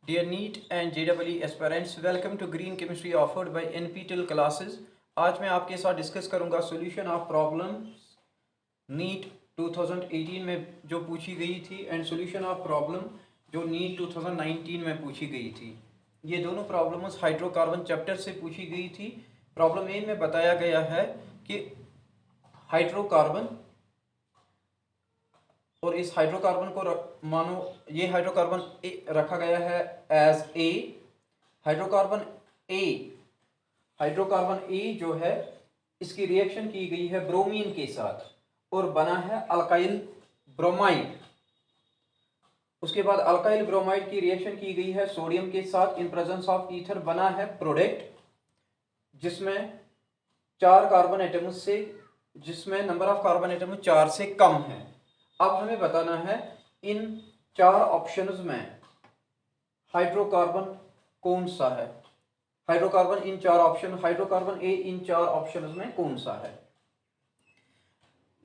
Dear NEET and JEE aspirants, welcome to Green Chemistry offered by NPTEL classes. आज मैं आपके साथ discuss करूंगा सॉल्यूशन ऑफ प्रॉब्लम नीट 2018 में जो पूछी गई थी एंड सॉल्यूशन ऑफ प्रॉब्लम जो नीट 2019 में पूछी गई थी। ये दोनों प्रॉब्लम्स हाइड्रोकार्बन चैप्टर से पूछी गई थी। प्रॉब्लम ए में बताया गया है कि हाइड्रोकार्बन और इस हाइड्रोकार्बन को मानो ये हाइड्रोकार्बन रखा गया है एज ए। हाइड्रोकार्बन ए जो है इसकी रिएक्शन की गई है ब्रोमीन के साथ और बना है अल्काइल ब्रोमाइड। उसके बाद अल्काइल ब्रोमाइड की रिएक्शन की गई है सोडियम के साथ इन प्रेजेंस ऑफ ईथर। बना है प्रोडक्ट जिसमें 4 कार्बन एटम्स से जिसमें नंबर ऑफ कार्बन एटम 4 से कम है। अब हमें बताना है इन 4 ऑप्शंस में हाइड्रोकार्बन कौन सा है। Hydrocarbon in 4 option hydrocarbon A in 4 options में कौन सा है।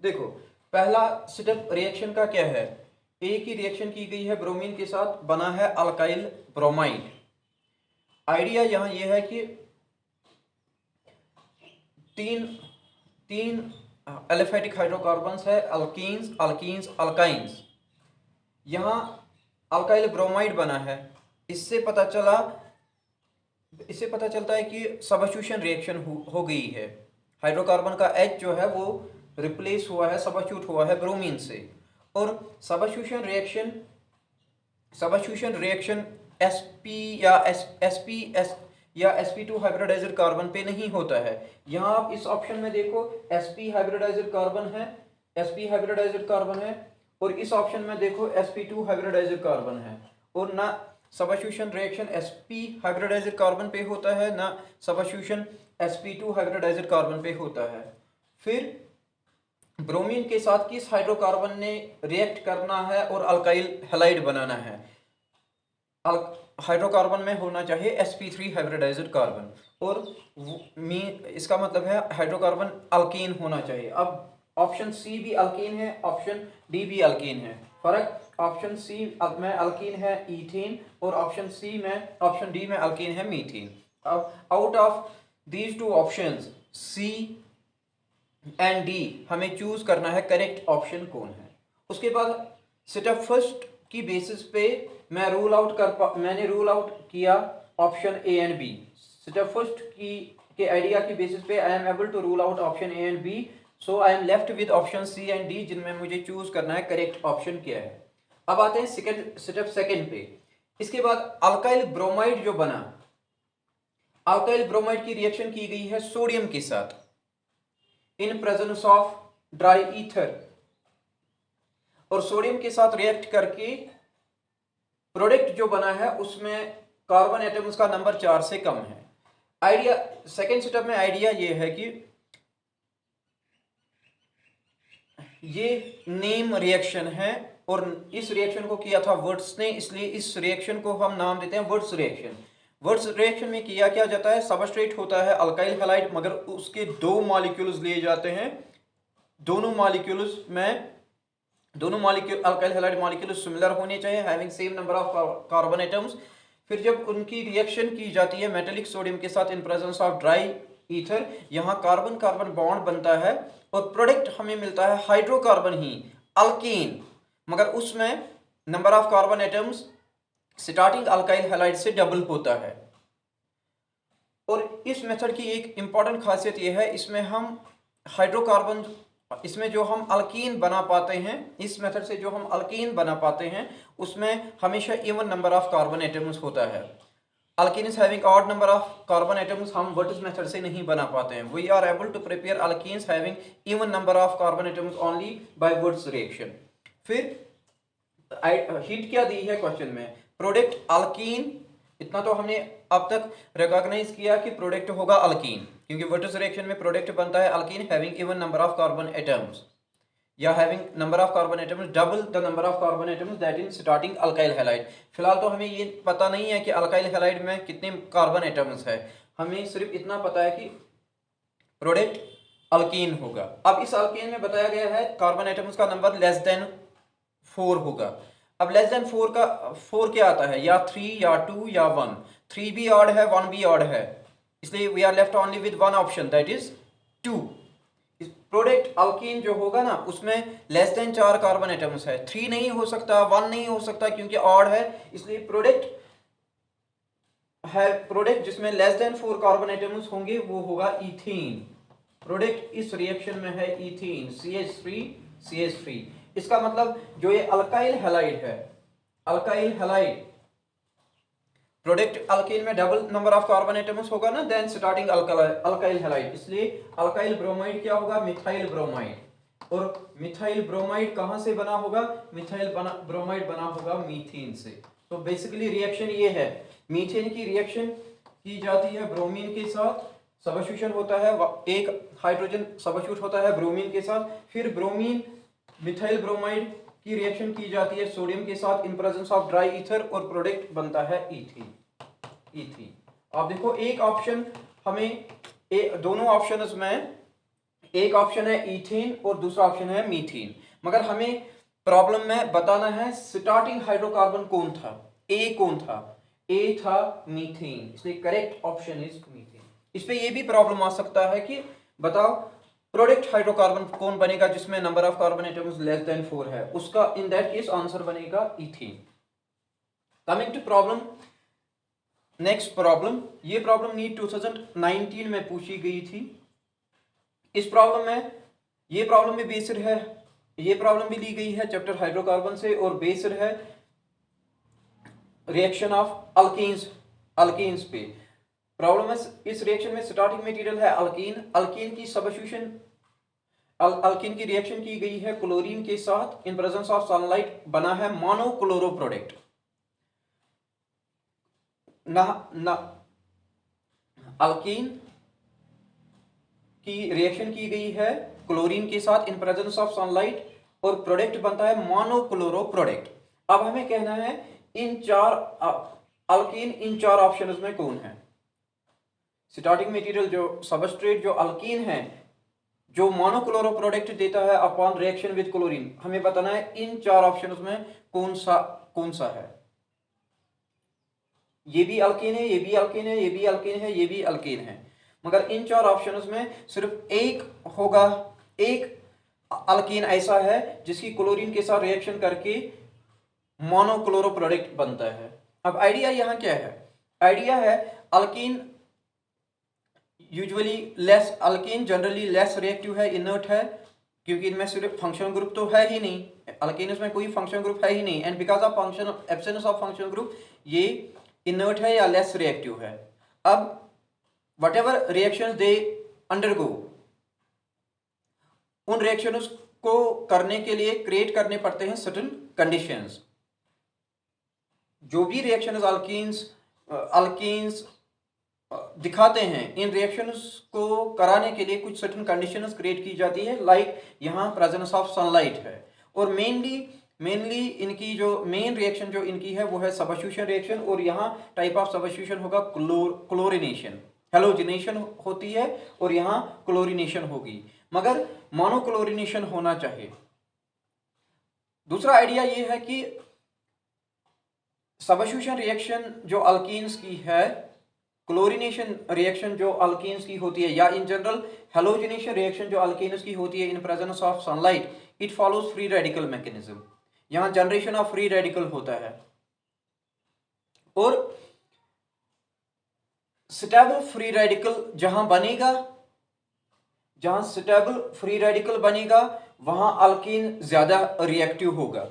देखो पहला स्टेप रिएक्शन का क्या है। ए की रिएक्शन की गई है ब्रोमीन के साथ, बना है अल्काइल ब्रोमाइड। आइडिया यहां यह है कि तीन एलिफेटिक हाइड्रोकार्बन्स है, अल्कीन्स अल्कीन्स अल्काइंस। यहां अल्काइल ब्रोमाइड बना है। इससे पता चलता है कि सबस्टिट्यूशन रिएक्शन हो गई है। हाइड्रोकार्बन का H जो है वो रिप्लेस हुआ है, सबस्टिट्यूट हुआ है ब्रोमीन से। और सबस्टिट्यूशन रिएक्शन sp या sp2 हाइब्रिडाइज्ड कार्बन पे नहीं होता है। यहाँ आप इस ऑप्शन में देखो sp हाइब्रिडाइज्ड कार्बन है और इस ऑप्शन में देखो sp2 हाइब्रिडाइज्ड कार्बन है। और ना substitution reaction sp hybridised carbon पे होता है, ना सबस्टिट्यूशन sp2 हाइब्रिडाइज्ड कार्बन पे होता है। फिर ब्रोमीन के साथ किस हाइड्रोकार्बन ने रिएक्ट करना है और अल्काइल हैलाइड बनाना है। हाइड्रोकार्बन में होना चाहिए sp3 हाइब्रिडाइज्ड कार्बन और इसका मतलब है हाइड्रोकार्बन अल्कीन होना चाहिए। अब ऑप्शन सी भी अल्कीन है, ऑप्शन डी भी अल्कीन है। फर्क ऑप्शन सी में अल्कीन है ईथेन और ऑप्शन डी में अल्कीन है मीथेन। अब out of these 2 options C and D हमें चूज करना है करेक्ट ऑप्शन कौन है। उसके बाद स्टेप फर्स्ट की बेसिस पे मैंने रूल आउट किया option A and B. Step first के आइडिया की बेसिस पे I am able to rule out option A and B. So I am left with option C and D जिनमें मुझे choose करना है करेक्ट ऑप्शन क्या है। अब आते हैं स्टेप सेकंड पे। इसके बाद अल्काइल ब्रोमाइड जो बना, अल्काइल ब्रोमाइड की रिएक्शन की गई है सोडियम के साथ in presence of dry ether और सोडियम के साथ रिएक्ट करके प्रोडक्ट जो बना है उसमें कार्बन एटम्स का नंबर 4 से कम है। आइडिया सेकेंड स्टेप में आइडिया ये है कि ये नेम रिएक्शन है और इस रिएक्शन को किया था वर्ट्स ने, इसलिए इस रिएक्शन को हम नाम देते हैं वर्ट्स रिएक्शन। वर्ट्स रिएक्शन में किया क्या जाता है, सबस्ट्रेट होता है अल्काइल हैलाइड मगर उसके 2 मॉलिक्यूल्स लिए जाते हैं। दोनों molecule alkyl halide molecule similar होने चाहिए, having same number of carbon atoms. फिर जब उनकी रिएक्शन की जाती है मेटेलिक सोडियम के साथ in presence of dry ether, यहाँ कार्बन कार्बन बॉन्ड बनता है और प्रोडक्ट हमें मिलता है हाइड्रोकार्बन ही अल्कीन, मगर उसमें number of carbon atoms starting alkyl halide से डबल होता है। और इस मेथड की एक इंपॉर्टेंट खासियत यह है, इसमें जो हम अल्कीन बना पाते हैं, इस मेथड से जो हम अल्कीन बना पाते हैं उसमें हमेशा even number of carbon atoms होता है। Alkenes having odd number of carbon atoms हम वर्ट्स मेथड से नहीं बना पाते हैं। We are able to prepare alkenes having even number of carbon atoms only by Wurtz reaction. फिर हिंट क्या दी है क्वेश्चन में, प्रोडक्ट अल्कीन। इतना तो हमने अब तक रिकॉग्नाइज किया कि प्रोडक्ट होगा अल्कीन, क्योंकि वर्ट्स रिएक्शन में प्रोडक्ट बनता है alkene having even number of carbon atoms या having number of carbon atoms double the number of carbon atoms that in starting alkyl halide. फिलहाल तो हमें ये पता नहीं है कि अल्काइल हैलाइड में कितने कार्बन एटम्स है, हमें सिर्फ इतना पता है कि प्रोडक्ट अल्कीन होगा। अब इस अल्कीन में बताया गया है कार्बन एटम्स का नंबर लेस देन 4 होगा। अब लेस देन 4 का 4 क्या आता है, या 3 या 2 या 1। 3 भी ऑड है, 1 भी ऑड है, इसलिए we are left only with one option, that is 2। Product alkene जो होगा ना उसमें लेस देन 4 कार्बन एटम्स है, 3 नहीं हो सकता, 1 नहीं हो सकता क्योंकि ऑड है, इसलिए प्रोडक्ट जिसमें लेस देन 4 कार्बन एटम्स होंगे वो होगा इथीन। प्रोडक्ट इस रिएक्शन में है इथीन, CH3 इसका मतलब जो ये अल्काइल हैलाइड है, अल्काइल हैलाइड प्रोडक्ट अल्कीन में double number of carbon atoms होगा ना, देन स्टार्टिंग अल्काइल हैलाइड, इसलिए अल्काइल ब्रोमाइड क्या होगा, मिथाइल ब्रोमाइड। और मिथाइल ब्रोमाइड कहां से बना होगा, ब्रोमाइड बना होगा मीथेन से। तो बेसिकली रिएक्शन ये है, मीथेन की रिएक्शन की जाती है ब्रोमीन के साथ, सबस्टिट्यूशन होता है, एक हाइड्रोजन सबस्टिट्यूट होता है ब्रोमीन के साथ, फिर ब्रोमीन मिथाइल ब्रोमाइड की रिएक्शन की जाती है सोडियम के साथ in presence of dry ether और प्रोडक्ट बनता है इथीन। आप देखो एक ऑप्शन हमें दोनों ऑप्शंस में एक ऑप्शन है इथीन और दूसरा ऑप्शन है मीथेन, मगर हमें प्रॉब्लम में बताना है स्टार्टिंग हाइड्रोकार्बन कौन था, कौन था, ए था मीथेन, इसलिए करेक्ट ऑप्शन इज मीथेन। इस पे ये भी प्रॉब्लम आ सकता है कि बताओ प्रोडक्ट हाइड्रोकार्बन कौन बनेगा जिसमें number of carbon atoms less than 4 है, उसका इन दैट केस आंसर बनेगा ethene. Coming to problem, next problem, ये प्रॉब्लम नीट 2019 में पूछी गई थी। इस प्रॉब्लम में ये प्रॉब्लम भी बेस्ड है, ये प्रॉब्लम भी ली गई है चैप्टर हाइड्रोकार्बन से और बेस्ड है रिएक्शन ऑफ अल्कीन्स पे। प्रॉब्लम है इस रिएक्शन में स्टार्टिंग मटेरियल है अल्कीन की सबस्टिट्यूशन, अल्कीन की रिएक्शन की गई है क्लोरीन के साथ इन प्रेजेंस ऑफ सनलाइट, बना है मोनोक्लोरो प्रोडक्ट। अल्कीन की रिएक्शन की गई है क्लोरीन के साथ इन प्रेजेंस ऑफ सनलाइट और प्रोडक्ट बनता है मोनोक्लोरो प्रोडक्ट। अब हमें कहना है इन चार अल्कीन इन चार ऑप्शंस में कौन है, स्टार्टिंग मटेरियल जो सबस्ट्रेट जो अल्कीन है जो मोनोक्लोरो प्रोडक्ट देता है अपॉन रिएक्शन विद क्लोरीन, हमें बताना है इन चार ऑप्शंस में कौन सा है। ये भी अल्कीन है, ये भी अल्कीन है, ये भी अल्कीन है, ये भी अल्कीन है, मगर इन चार ऑप्शंस में सिर्फ एक होगा, एक अल्कीन ऐसा है जिसकी क्लोरीन के साथ रिएक्शन करके मोनोक्लोरो प्रोडक्ट बनता है। अब आइडिया यहां क्या है, आइडिया है alkyne usually less, alkyne generally less reactive है, इनर्ट है, क्योंकि इनमें सिर्फ फंक्शनल ग्रुप तो है ही नहीं, अल्कीन में कोई फंक्शनल ग्रुप है ही नहीं, and because of function absence of functional group ये इनर्ट है या लेस रिएक्टिव है। अब व्हाटएवर रिएक्शंस दे अंडरगो, उन रिएक्शंस को करने के लिए क्रिएट करने पड़ते हैं सर्टेन कंडीशंस। जो भी रिएक्शंस अल्कीन्स दिखाते हैं, इन रिएक्शंस को कराने के लिए कुछ सर्टेन कंडीशंस क्रिएट की जाती है, लाइक यहाँ प्रेजेंस ऑफ सनलाइट है, और मेनली इनकी जो मेन रिएक्शन जो इनकी है वो है सबस्टिट्यूशन रिएक्शन, और यहाँ टाइप ऑफ सबस्टिट्यूशन होगा क्लोरिनेशन, हेलोजिनेशन होती है, और यहाँ क्लोरिनेशन होगी, मगर मोनोक्लोरिनेशन होना चाहिए। दूसरा आइडिया ये है कि सबस्टिट्यूशन रिएक्शन जो अल्कीन्स की है, क्लोरिनेशन रिएक्शन जो अल्कीन्स की होती है, या इन जनरल हेलोजिनेशन रिएक्शन जो अल्कीन्स की होती है in presence of sunlight, it follows free radical mechanism, यहां जनरेशन ऑफ फ्री रेडिकल होता है, और स्टेबल फ्री रेडिकल जहां बनेगा, जहां स्टेबल फ्री रेडिकल बनेगा वहां अल्कीन ज्यादा रिएक्टिव होगा,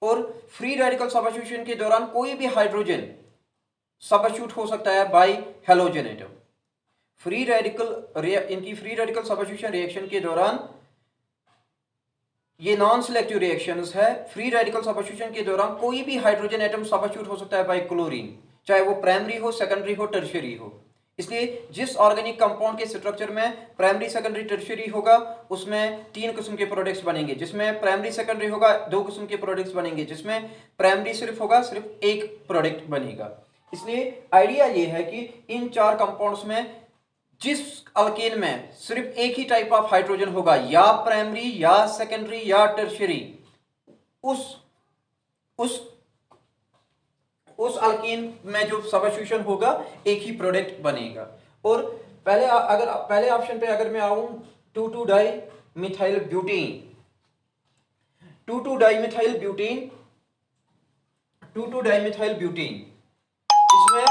और फ्री रेडिकल सबस्टिट्यूशन के दौरान कोई भी हाइड्रोजन सबस्टिट्यूट हो सकता है bye halogen atom. Free radical इनकी फ्री रेडिकल सबस्टिट्यूशन रिएक्शन के दौरान ये नॉन सिलेक्टिव रिएक्शंस है, फ्री रेडिकल सबस्टिट्यूशन के दौरान कोई भी हाइड्रोजन एटम सबस्टिट्यूट हो सकता है बाय क्लोरीन, चाहे वो प्राइमरी हो, सेकेंडरी हो, टर्शियरी हो। इसलिए जिस ऑर्गेनिक कंपाउंड के स्ट्रक्चर में प्राइमरी सेकेंडरी टर्शियरी होगा उसमें 3 किस्म के प्रोडक्ट्स बनेंगे, जिसमें प्राइमरी सेकेंडरी होगा 2 किस्म के प्रोडक्ट्स बनेंगे, जिसमें प्राइमरी सिर्फ होगा सिर्फ एक प्रोडक्ट बनेगा। इसलिए आइडिया ये है कि इन चार कंपाउंड्स में जिस अल्केन में सिर्फ एक ही टाइप ऑफ हाइड्रोजन होगा, या प्राइमरी या सेकेंडरी या टर्शियरी, उस उस अल्कीन में जो सब्स्टिट्यूशन होगा एक ही प्रोडक्ट बनेगा। और पहले ऑप्शन पे अगर मैं आऊं 2,2 di methyl butane, 2,2 di methyl butane, 2,2 di methyl butane, इसमें